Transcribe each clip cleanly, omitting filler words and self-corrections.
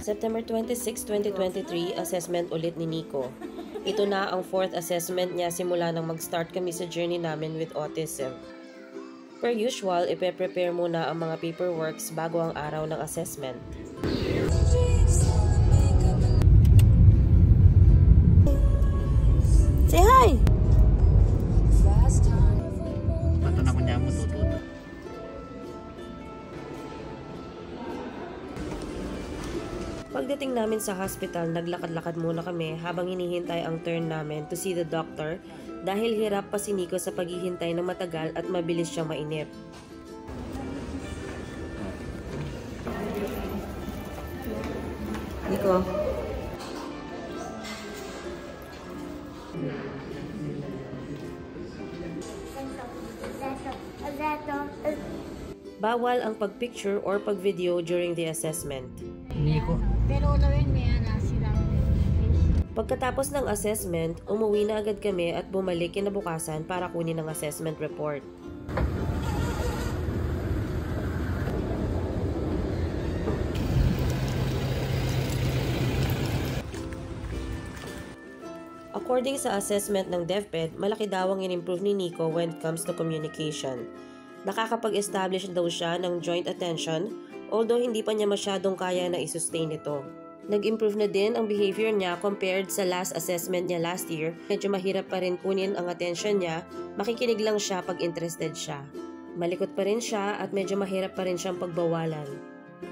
September 26, 2023, assessment ulit ni Nico. Ito na ang 4th assessment niya simula nang mag-start kami sa journey namin with autism. Per usual, ipe-prepare muna ang mga paperworks bago ang araw ng assessment. Say hi! Bato na kunya mo tututo. Pagdating namin sa hospital, naglakad-lakad muna kami habang hinihintay ang turn namin to see the doctor dahil hirap pa si Nico sa paghihintay ng matagal at mabilis siyang mainip. Nico? Bawal ang pag-picture or pag-video during the assessment. Nico. Pero ulawin may sila. Pagkatapos ng assessment, umuwi na agad kami at bumalik kinabukasan para kunin ang assessment report. According sa assessment ng DepEd, malaki daw ang in-improve ni Nico when it comes to communication. Nakakapag-establish daw siya ng joint attention, although hindi pa niya masyadong kaya na i-sustain ito. Nag-improve na din ang behavior niya compared sa last assessment niya last year. Medyo mahirap pa rin kunin ang attention niya, makikinig lang siya pag interested siya. Malikot pa rin siya at medyo mahirap pa rin siyang pagbawalan.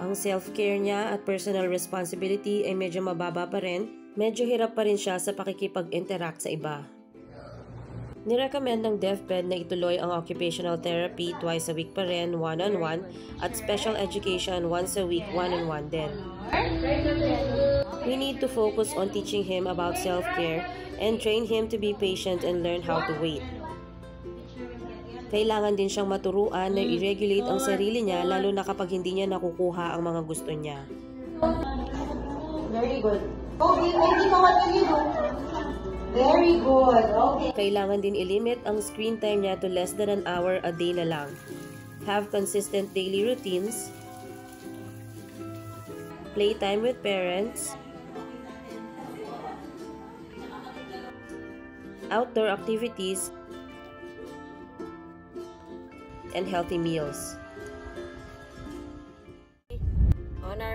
Ang self-care niya at personal responsibility ay medyo mababa pa rin. Medyo hirap pa rin siya sa pakikipag-interact sa iba. Nirecommend ng DepEd na ituloy ang occupational therapy twice a week pa rin, one-on-one, at special education once a week, one-on-one din. We need to focus on teaching him about self-care and train him to be patient and learn how to wait. Kailangan din siyang maturuan na i-regulate ang sarili niya lalo na kapag hindi niya nakukuha ang mga gusto niya. Very good. Okay, Nico, what will you do? Very good. Okay. Kailangan din i-limit ang screen time niya to less than an hour a day na lang. Have consistent daily routines. Playtime with parents. Outdoor activities. And healthy meals.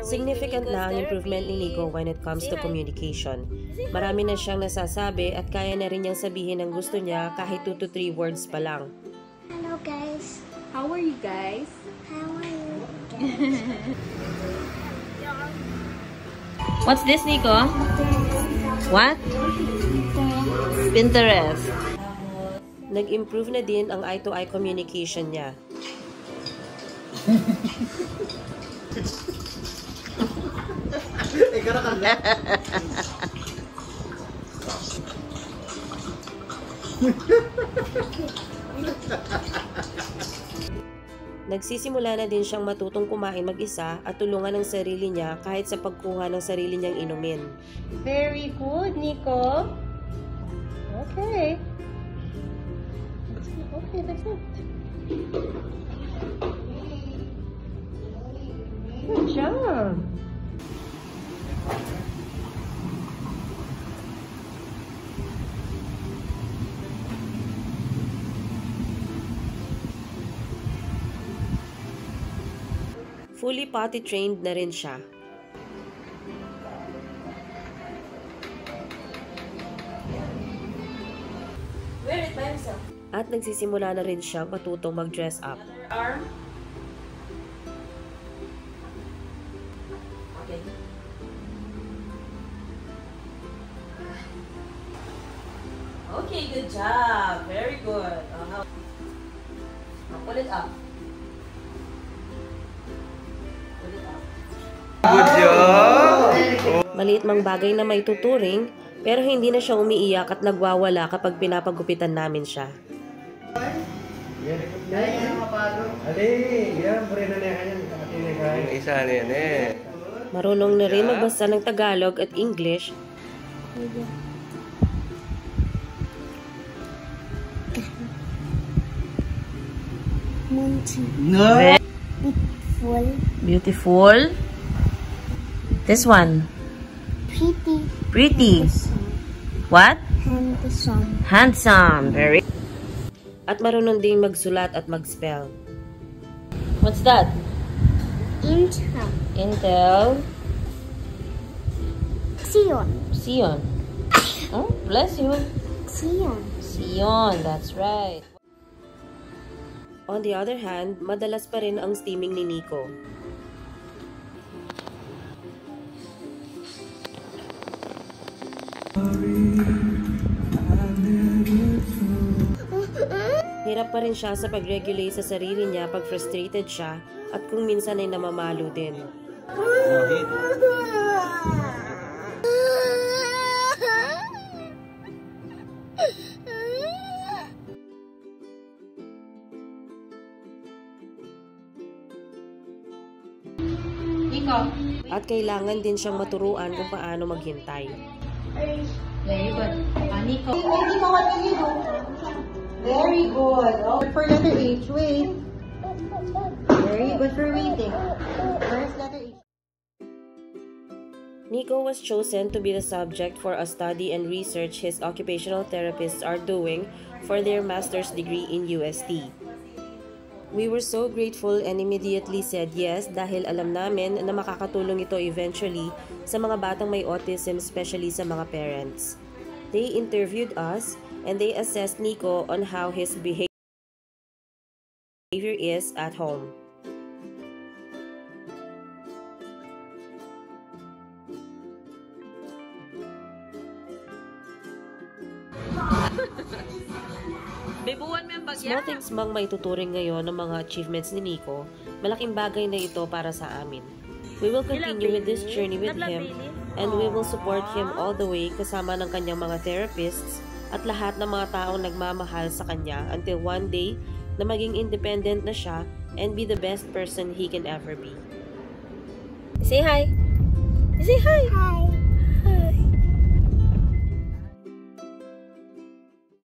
Significant na ang improvement ni Nico when it comes to communication. Marami na siyang nasasabi at kaya na rin niyang sabihin ang gusto niya kahit 2 to 3 words pa lang. Hello guys. How are you guys? How are you? What's this, Nico? What? Pinterest. Nag-improve na din ang eye-to-eye communication niya. Nagsisimula na din siyang matutong kumain mag-isa at tulungan ng sarili niya kahit sa pagkuha ng sarili niyang inumin. Very good, Nico. Okay. Okay, that's it. Good job. Fully potty trained na rin siya. Wear it by himself. At nagsisimula na rin siyang matutong mag-dress up. Arm. Okay. Okay, good job. Very good. Pull it up. Pull it up. Good job! Maliit mang bagay na may tuturing, pero hindi na siya umiiyak at nagwawala kapag pinapagupitan namin siya. Marunong na rin magbasa ng Tagalog at English. Munchi. No! Beautiful. Beautiful. This one. Pretty. Pretty. What? Handsome. Handsome. Very. At marunong ding magsulat at mag-spell. What's that? Intel. Intel. Sion. Sion. Oh, bless you. Sion. Sion, that's right. On the other hand, madalas pa rin ang steaming ni Nico. Hirap pa rin siya sa pag-regulate sa sarili niya pag frustrated siya at kung minsan ay namamalo din. At kailangan din siyang maturuan kung paano maghintay. Very good. Nico. Nico, what will you do? Very good. Oh, for letter H, wait. Very good for waiting. Where's letter H? Nico was chosen to be the subject for a study and research his occupational therapists are doing for their master's degree in UST. We were so grateful and immediately said yes dahil alam namin na makakatulong ito eventually sa mga batang may autism, especially sa mga parents. They interviewed us and they assessed Nico on how his behavior is at home. Small things mang maituturing ngayon ng mga achievements ni Nico, malaking bagay na ito para sa amin. We will continue with this journey with him and we will support him all the way kasama ng kanyang mga therapists at lahat ng mga taong nagmamahal sa kanya until one day na maging independent na siya and be the best person he can ever be. Say hi! Say hi! Hi.